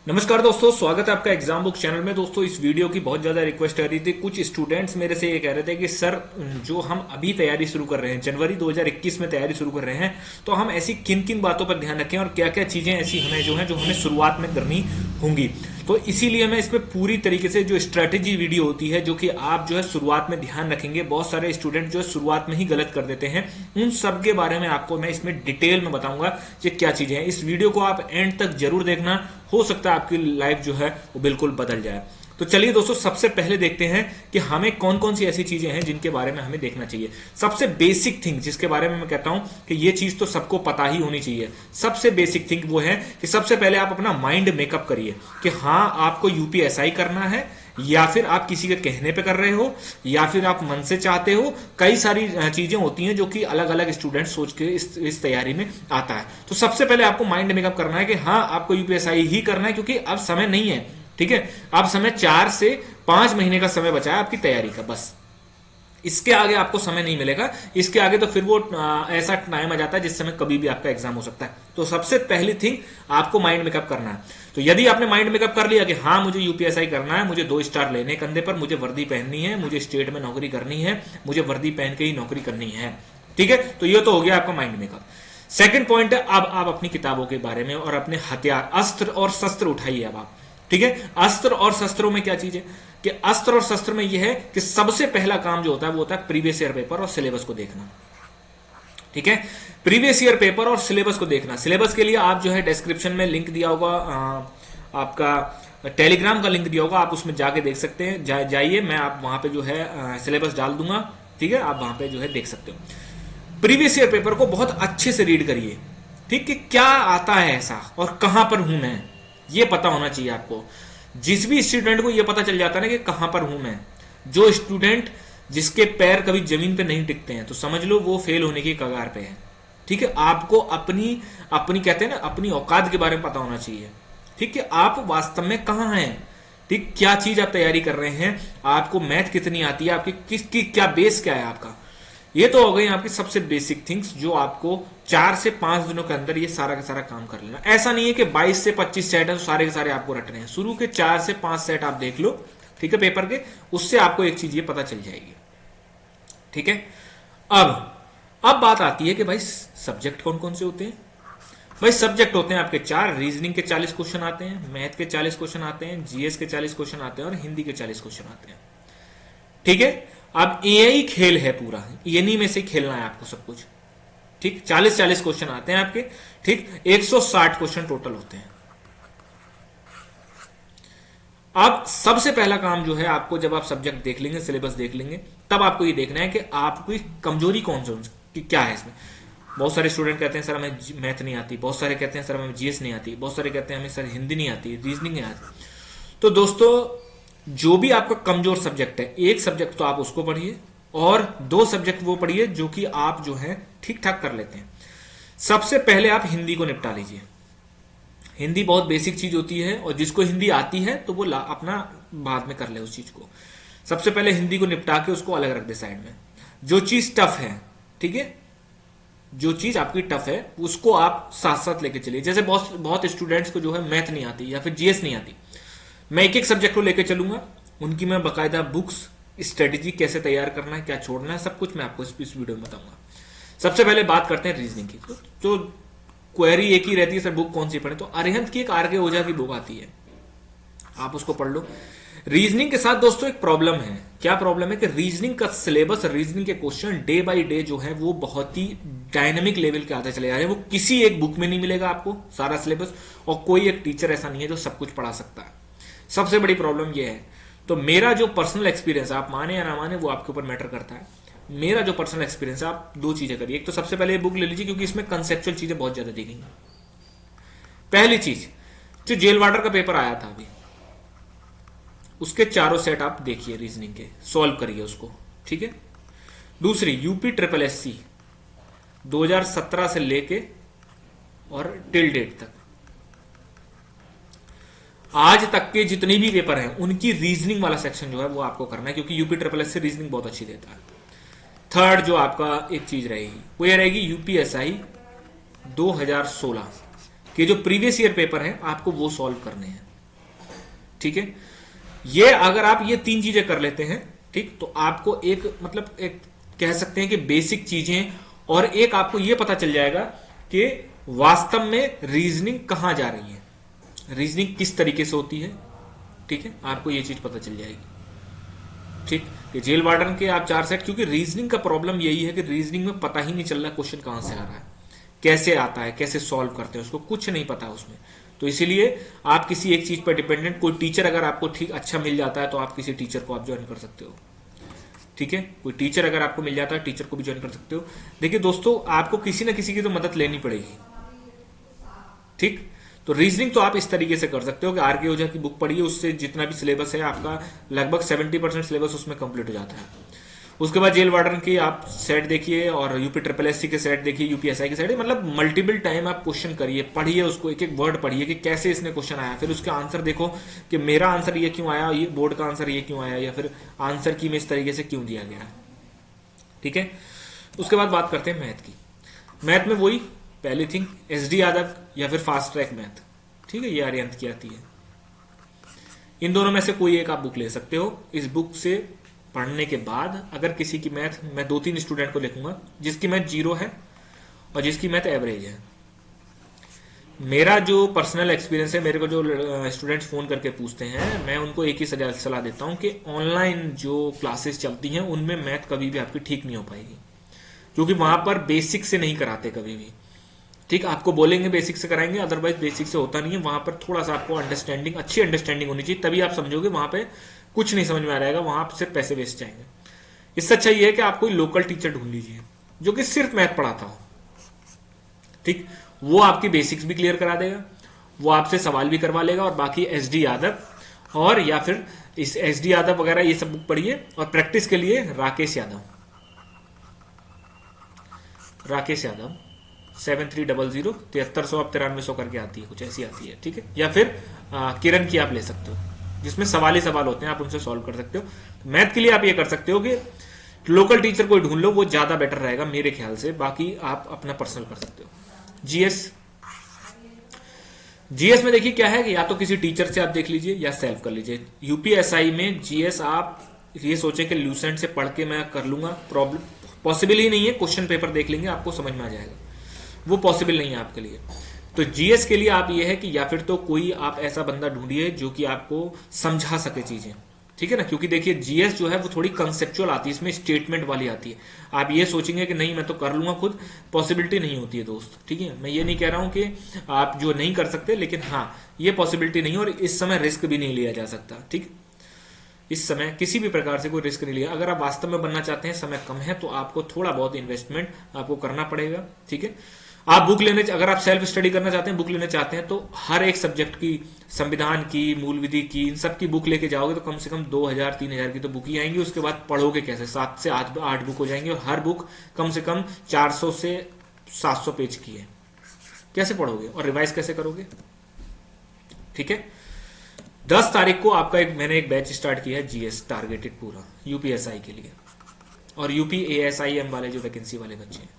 नमस्कार दोस्तों, स्वागत है आपका एग्जाम बुक चैनल में। दोस्तों, इस वीडियो की बहुत ज्यादा रिक्वेस्ट आ रही थी। कुछ स्टूडेंट्स मेरे से ये कह रहे थे कि सर, जो हम अभी तैयारी शुरू कर रहे हैं, जनवरी 2021 में तैयारी शुरू कर रहे हैं, तो हम ऐसी किन किन बातों पर ध्यान रखें और क्या क्या चीजें ऐसी हमें जो हमें शुरुआत में करनी होंगी। तो इसीलिए मैं इसमें पूरी तरीके से जो स्ट्रेटेजी वीडियो होती है, जो कि आप शुरुआत में ध्यान रखेंगे। बहुत सारे स्टूडेंट शुरुआत में ही गलत कर देते हैं, उन सब के बारे में आपको मैं इसमें डिटेल में बताऊंगा कि क्या चीजें हैं। इस वीडियो को आप एंड तक जरूर देखना, हो सकता है आपकी लाइफ वो बिल्कुल बदल जाए। तो चलिए दोस्तों, सबसे पहले देखते हैं कि हमें कौन कौन सी ऐसी चीजें हैं जिनके बारे में हमें देखना चाहिए। सबसे बेसिक थिंग जिसके बारे में मैं कहता हूं कि ये चीज तो सबको पता ही होनी चाहिए। सबसे बेसिक थिंग वो है कि सबसे पहले आप अपना माइंड मेकअप करिए कि हाँ, आपको यूपीएसआई करना है, या फिर आप किसी के कहने पे कर रहे हो, या फिर आप मन से चाहते हो। कई सारी चीजें होती हैं जो कि अलग अलग स्टूडेंट सोच के इस तैयारी में आता है। तो सबसे पहले आपको माइंड मेकअप करना है कि हाँ, आपको यूपीएसआई ही करना है, क्योंकि अब समय नहीं है। ठीक है, अब समय 4 से 5 महीने का समय बचा है आपकी तैयारी का, बस। इसके आगे आपको समय नहीं मिलेगा। इसके आगे तो फिर वो ऐसा टाइम आ जाता है जिस समय कभी भी आपका एग्जाम हो सकता है। तो सबसे पहली थिंग, आपको माइंड मेकअप करना है। तो यदि आपने माइंड मेकअप कर लिया कि हाँ, मुझे यूपीएसआई करना है, मुझे 2 स्टार लेने कंधे पर, मुझे वर्दी पहननी है, मुझे स्टेट में नौकरी करनी है, मुझे वर्दी पहन के ही नौकरी करनी है, ठीक है, तो ये तो हो गया आपका माइंड मेकअप। सेकंड पॉइंट है, अब आप अपनी किताबों के बारे में और अपने हथियार, अस्त्र और शस्त्र उठाइए अब आप। ठीक है, अस्त्र और शस्त्रों में क्या चीज है कि अस्त्र और शस्त्र में यह है कि सबसे पहला काम जो होता है वो होता है प्रीवियस ईयर पेपर और सिलेबस को देखना। ठीक है, प्रीवियस ईयर पेपर और सिलेबस को देखना। सिलेबस के लिए आप डिस्क्रिप्शन में लिंक दिया होगा, आपका टेलीग्राम का लिंक दिया होगा, आप उसमें जाके देख सकते हैं। जाइए, मैं आप वहां पे सिलेबस डाल दूंगा। ठीक है, आप वहां पे देख सकते हो। प्रीवियस ईयर पेपर को बहुत अच्छे से रीड करिए। ठीक है, क्या आता है ऐसा और कहां पर हूं मैं, ये पता होना चाहिए आपको। जिस भी स्टूडेंट को ये पता चल जाता है ना कि कहां पर हूं मैं, जो स्टूडेंट जिसके पैर कभी जमीन पे नहीं टिकते हैं, तो समझ लो वो फेल होने की कगार पे है। ठीक है, आपको अपनी अपनी कहते हैं ना, अपनी औकात के बारे में पता होना चाहिए। ठीक है, आप वास्तव में कहां हैं, ठीक, क्या चीज आप तैयारी कर रहे हैं, आपको मैथ कितनी आती है, आपकी किसकी क्या बेस क्या है आपका। ये तो हो गई आपकी सबसे बेसिक थिंग्स, जो आपको 4 से 5 दिनों के अंदर ये सारा का सारा काम कर लेना। ऐसा नहीं है कि 22 से 25 सेट है तो सारे के सारे आपको रटने हैं। शुरू के 4 से 5 सेट आप देख लो, ठीक है, पेपर के, उससे आपको एक चीज ये पता चल जाएगी। ठीक है, अब बात आती है कि भाई सब्जेक्ट कौन कौन से होते हैं। भाई सब्जेक्ट होते हैं आपके 4। रीजनिंग के 40 क्वेश्चन आते हैं, मैथ के 40 क्वेश्चन आते हैं, जीएस के 40 क्वेश्चन आते हैं और हिंदी के 40 क्वेश्चन आते हैं। ठीक है, अब यही खेल है पूरा, इन्हीं में से खेलना है आपको सब कुछ। ठीक, 40-40 क्वेश्चन आते हैं आपके। ठीक, 160 क्वेश्चन टोटल होते हैं। अब सबसे पहला काम आपको, जब आप सब्जेक्ट देख लेंगे, सिलेबस देख लेंगे, तब आपको ये देखना है कि आपकी कमजोरी कौन सी क्या है इसमें। बहुत सारे स्टूडेंट कहते हैं सर हमें मैथ नहीं आती, बहुत सारे कहते हैं सर हमें जीएस नहीं आती, बहुत सारे कहते हैं हमें सर हिंदी नहीं आती, रीजनिंग नहीं आती। तो दोस्तों, जो भी आपका कमजोर सब्जेक्ट है, एक सब्जेक्ट तो आप उसको पढ़िए और 2 सब्जेक्ट वो पढ़िए जो कि आप ठीक ठाक कर लेते हैं। सबसे पहले आप हिंदी को निपटा लीजिए। हिंदी बहुत बेसिक चीज होती है और जिसको हिंदी आती है तो वो अपना बाद में कर ले उस चीज को। सबसे पहले हिंदी को निपटा के उसको अलग रख दे साइड में। जो चीज टफ है, ठीक है, जो चीज आपकी टफ है उसको आप साथ साथ लेके चलिए। जैसे बहुत स्टूडेंट्स को मैथ नहीं आती या फिर जीएस नहीं आती, मैं एक सब्जेक्ट को लेकर चलूंगा, उनकी मैं बकायदा बुक्स, स्ट्रेटेजी कैसे तैयार करना है, क्या छोड़ना है, सब कुछ मैं आपको इस वीडियो में बताऊंगा। सबसे पहले बात करते हैं रीजनिंग की। तो क्वेरी एक ही रहती है, सर बुक कौन सी पढ़े, तो अरिहंत की एक आरके ओझा की बुक आती है, आप उसको पढ़ लो। रीजनिंग के साथ दोस्तों एक प्रॉब्लम है। क्या प्रॉब्लम है कि रीजनिंग का सिलेबस, रीजनिंग के क्वेश्चन डे बाय डे वो बहुत ही डायनामिक लेवल के आते चले जा रहे हैं। वो किसी एक बुक में नहीं मिलेगा आपको सारा सिलेबस, और कोई एक टीचर ऐसा नहीं है जो सब कुछ पढ़ा सकता है। सबसे बड़ी प्रॉब्लम यह है। तो मेरा जो पर्सनल एक्सपीरियंस, आप माने या ना माने वो आपके ऊपर मैटर करता है, मेरा जो पर्सनल एक्सपीरियंस है, आप 2 चीजें करिए। एक तो सबसे पहले बुक ले लीजिए, क्योंकि इसमें कंसेप्चुअल चीजें बहुत ज्यादा दी गई हैं। पहली चीज, जो जेल वाटर का पेपर आया था अभी, उसके 4 सेट आप देखिए, रीजनिंग के सॉल्व करिए उसको। ठीक है, दूसरी यूपी ट्रिपल एससी 2017 से लेके और टिल डेट तक, आज तक के जितने भी पेपर हैं उनकी रीजनिंग वाला सेक्शन वो आपको करना है, क्योंकि यूपी ट्रिपल एस से रीजनिंग बहुत अच्छी देता है। थर्ड जो आपका एक चीज रहेगी वो ये रहेगी, यूपीएसआई 2016 के जो प्रीवियस ईयर पेपर है आपको वो सॉल्व करने हैं। ठीक है, ये अगर आप ये 3 चीजें कर लेते हैं, ठीक, तो आपको एक मतलब एक कह सकते हैं कि बेसिक चीजें, और एक आपको ये पता चल जाएगा कि वास्तव में रीजनिंग कहां जा रही है, रीजनिंग किस तरीके से होती है। ठीक है, आपको ये चीज पता चल जाएगी। ठीक, कि जेल वार्डन के आप 4 सेट, क्योंकि रीजनिंग का प्रॉब्लम यही है कि रीजनिंग में पता ही नहीं चल रहा क्वेश्चन कहां से आ रहा है, कैसे आता है, कैसे सॉल्व करते हैं, उसको कुछ नहीं पता उसमें। तो इसीलिए आप किसी एक चीज पर डिपेंडेंट, कोई टीचर अगर आपको ठीक अच्छा मिल जाता है तो आप किसी टीचर को आप ज्वाइन कर सकते हो। ठीक है, कोई टीचर अगर आपको मिल जाता है, टीचर को भी ज्वाइन कर सकते हो। देखिए दोस्तों, आपको किसी ना किसी की तो मदद लेनी पड़ेगी। ठीक, तो रीजनिंग तो आप इस तरीके से कर सकते हो कि आर के ओझा की बुक पढ़िए, उससे जितना भी सिलेबस है आपका लगभग 70% सिलेबस उसमें कंप्लीट हो जाता है। उसके बाद जेल वार्डन की आप सेट देखिए, और यूपी ट्रिपल एस सी के सेट देखिए, यूपीएसआई के सेट, मतलब मल्टीपल टाइम आप क्वेश्चन करिए, पढ़िए उसको, एक एक वर्ड पढ़िए कि कैसे इसने क्वेश्चन आया, फिर उसका आंसर देखो कि मेरा आंसर ये क्यों आया, ये बोर्ड का आंसर ये क्यों आया, या फिर आंसर की में इस तरीके से क्यों दिया गया। ठीक है, उसके बाद बात करते हैं मैथ की। मैथ में वही पहली थिंग, एसडी यादव या फिर फास्ट ट्रैक मैथ। ठीक है, ये आर्यंत की आती है। इन दोनों में से कोई एक आप बुक ले सकते हो। इस बुक से पढ़ने के बाद अगर किसी की मैथ, मैं 2-3 स्टूडेंट को लिखूंगा जिसकी मैथ 0 है और जिसकी मैथ एवरेज है। मेरा जो पर्सनल एक्सपीरियंस है, मेरे को जो स्टूडेंट्स फोन करके पूछते हैं, मैं उनको एक ही सलाह देता हूं कि ऑनलाइन जो क्लासेस चलती हैं उनमें मैथ कभी भी आपकी ठीक नहीं हो पाएगी, क्योंकि वहां पर बेसिक से नहीं कराते कभी भी। ठीक, आपको बोलेंगे बेसिक से कराएंगे, अदरवाइज बेसिक से होता नहीं है। वहां पर थोड़ा सा आपको अंडरस्टैंडिंग, अच्छी अंडरस्टैंडिंग होनी चाहिए, तभी आप समझोगे। वहां पे कुछ नहीं समझ में आ रहेगा, वहां सिर्फ पैसे वेस्ट जाएंगे। इससे अच्छा ये है कि आप कोई लोकल टीचर ढूंढ लीजिए जो कि सिर्फ मैथ पढ़ाता हो। ठीक, वो आपकी बेसिक्स भी क्लियर करा देगा, वो आपसे सवाल भी करवा लेगा, और बाकी एसडी यादव और या फिर इस एसडी यादव वगैरह ये सब बुक पढ़िए। और प्रैक्टिस के लिए राकेश यादव 7300 अब 9300 करके आती है, कुछ ऐसी आती है। ठीक है, या फिर किरण की आप ले सकते हो, जिसमें सवाल ही सवाल होते हैं, आप उनसे सॉल्व कर सकते हो। मैथ के लिए आप ये कर सकते हो कि लोकल टीचर कोई ढूंढ लो, वो ज्यादा बेटर रहेगा मेरे ख्याल से। बाकी आप अपना पर्सनल कर सकते हो। जीएस में देखिए क्या है कि या तो किसी टीचर से आप देख लीजिए या सेल्फ कर लीजिए। यूपीएसआई में जीएस आप ये सोचें कि लूसेंट से पढ़ के मैं कर लूंगा, प्रॉब्लम पॉसिबल ही नहीं है। क्वेश्चन पेपर देख लेंगे, आपको समझ में आ जाएगा, वो पॉसिबल नहीं है आपके लिए। तो जीएस के लिए आप ये है कि या फिर तो कोई आप ऐसा बंदा ढूंढिए जो कि आपको समझा सके चीजें। ठीक है ना, क्योंकि देखिए जीएस जो है वो थोड़ी कंसेप्चुअल आती है, इसमें स्टेटमेंट वाली आती है। आप ये सोचेंगे कि नहीं मैं तो कर लूंगा खुद, पॉसिबिलिटी नहीं होती है दोस्त। ठीक है, मैं ये नहीं कह रहा हूं कि आप जो नहीं कर सकते, लेकिन हाँ ये पॉसिबिलिटी नहीं, और इस समय रिस्क भी नहीं लिया जा सकता। ठीक, इस समय किसी भी प्रकार से कोई रिस्क नहीं लिया। अगर आप वास्तव में बनना चाहते हैं, समय कम है, तो आपको थोड़ा बहुत इन्वेस्टमेंट आपको करना पड़ेगा। ठीक है, आप बुक लेने, अगर आप सेल्फ स्टडी करना चाहते हैं, बुक लेने चाहते हैं, तो हर एक सब्जेक्ट की, संविधान की, मूल विधि की, इन सब की बुक लेके जाओगे तो कम से कम 2000-3000 की तो बुक ही आएंगी। उसके बाद पढ़ोगे कैसे, 7 से 8 बुक हो जाएंगे, और हर बुक कम से कम 400 से 700 पेज की है। कैसे पढ़ोगे और रिवाइज कैसे करोगे। ठीक है, 10 तारीख को आपका मैंने एक बैच स्टार्ट किया है जीएस टारगेटेड पूरा यूपीएसआई के लिए, और यूपी एएसआईएम वाले जो वैकेंसी वाले बच्चे हैं।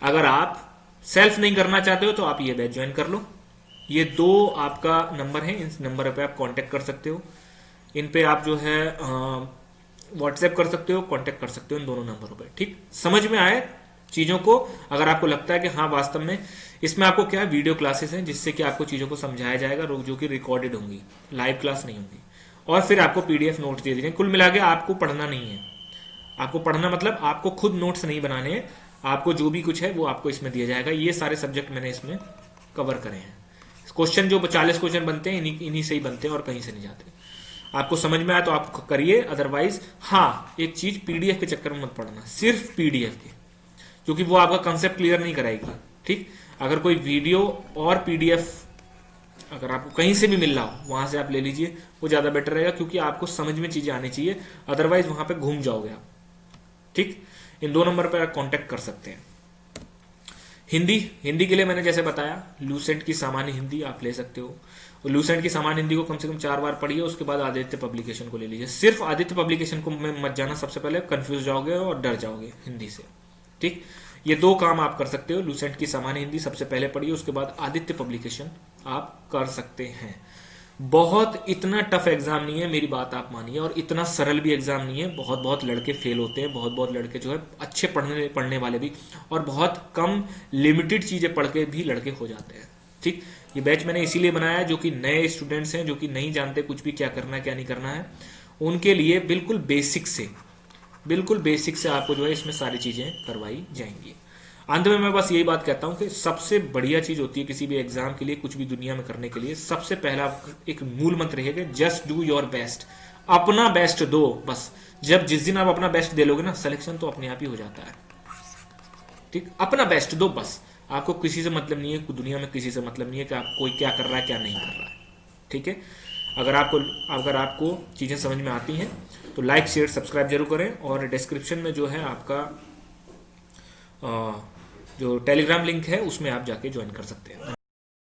अगर आप सेल्फ नहीं करना चाहते हो तो आप ये बैच ज्वाइन कर लो। ये 2 आपका नंबर है, इन नंबर पे आप कांटेक्ट कर सकते हो। इन पे आप जो है व्हाट्सएप कर सकते हो, कांटेक्ट कर सकते हो इन दोनों नंबरों पे। ठीक, समझ में आए चीजों को। अगर आपको लगता है कि हाँ वास्तव में इसमें आपको क्या वीडियो क्लासेस हैं जिससे कि आपको चीजों को समझाया जाएगा, जो कि रिकॉर्डेड होंगी, लाइव क्लास नहीं होंगी, और फिर आपको पीडीएफ नोट्स दे देंगे। कुल मिला के आपको पढ़ना नहीं है। आपको पढ़ना मतलब आपको खुद नोट्स नहीं बनाने हैं, आपको जो भी कुछ है वो आपको इसमें दिया जाएगा। ये सारे सब्जेक्ट मैंने इसमें कवर करे हैं। क्वेश्चन जो 40 क्वेश्चन बनते हैं इन्हीं से ही बनते हैं और कहीं से नहीं जाते। आपको समझ में आया तो आप करिए, अदरवाइज हाँ एक चीज, पीडीएफ के चक्कर में मत पढ़ना, सिर्फ पीडीएफ के, क्योंकि वो आपका कंसेप्ट क्लियर नहीं कराएगी। ठीक, अगर कोई वीडियो और पीडीएफ अगर आपको कहीं से भी मिल रहा हो वहां से आप ले लीजिए, वो ज्यादा बेटर रहेगा, क्योंकि आपको समझ में चीजें आनी चाहिए, अदरवाइज वहां पे घूम जाओगे आप। ठीक, इन 2 नंबर पर आप कांटेक्ट कर सकते हैं। हिंदी के लिए मैंने जैसे बताया, लूसेंट की सामान्य हिंदी आप ले सकते हो। लूसेंट की सामान्य हिंदी को कम से कम 4 बार पढ़िए, उसके बाद आदित्य पब्लिकेशन को ले लीजिए। सिर्फ आदित्य पब्लिकेशन को मत जाना, सबसे पहले कंफ्यूज जाओगे और डर जाओगे हिंदी से। ठीक, ये 2 काम आप कर सकते हो। लूसेंट की सामान्य हिंदी सबसे पहले पढ़िए, उसके बाद आदित्य पब्लिकेशन आप कर सकते हैं। बहुत इतना टफ एग्जाम नहीं है, मेरी बात आप मानिए, और इतना सरल भी एग्जाम नहीं है। बहुत बहुत लड़के फेल होते हैं, बहुत बहुत लड़के जो है अच्छे पढ़ने पढ़ने वाले भी, और बहुत कम लिमिटेड चीजें पढ़ के भी लड़के हो जाते हैं। ठीक, ये बैच मैंने इसीलिए बनाया है, जो कि नए स्टूडेंट्स हैं, जो कि नहीं जानते कुछ भी क्या करना है क्या नहीं करना है, उनके लिए बिल्कुल बेसिक से आपको जो है इसमें सारी चीजें करवाई जाएंगी। अंत में मैं बस यही बात कहता हूं कि सबसे बढ़िया चीज होती है किसी भी एग्जाम के लिए, कुछ भी दुनिया में करने के लिए, सबसे पहला एक मूल मंत्र रहेगा, जस्ट डू योर बेस्ट। अपना बेस्ट दो बस। जब जिस दिन आप अपना बेस्ट दे लोगे ना, सिलेक्शन तो अपने आप ही हो जाता है। ठीक, अपना बेस्ट दो बस। आपको किसी से मतलब नहीं है, दुनिया में किसी से मतलब नहीं है कि आप कोई क्या कर रहा है क्या नहीं कर रहा है। ठीक है, अगर आपको चीजें समझ में आती हैं तो लाइक शेयर सब्सक्राइब जरूर करें, और डिस्क्रिप्शन में जो है आपका जो टेलीग्राम लिंक है उसमें आप जाके ज्वाइन कर सकते हैं।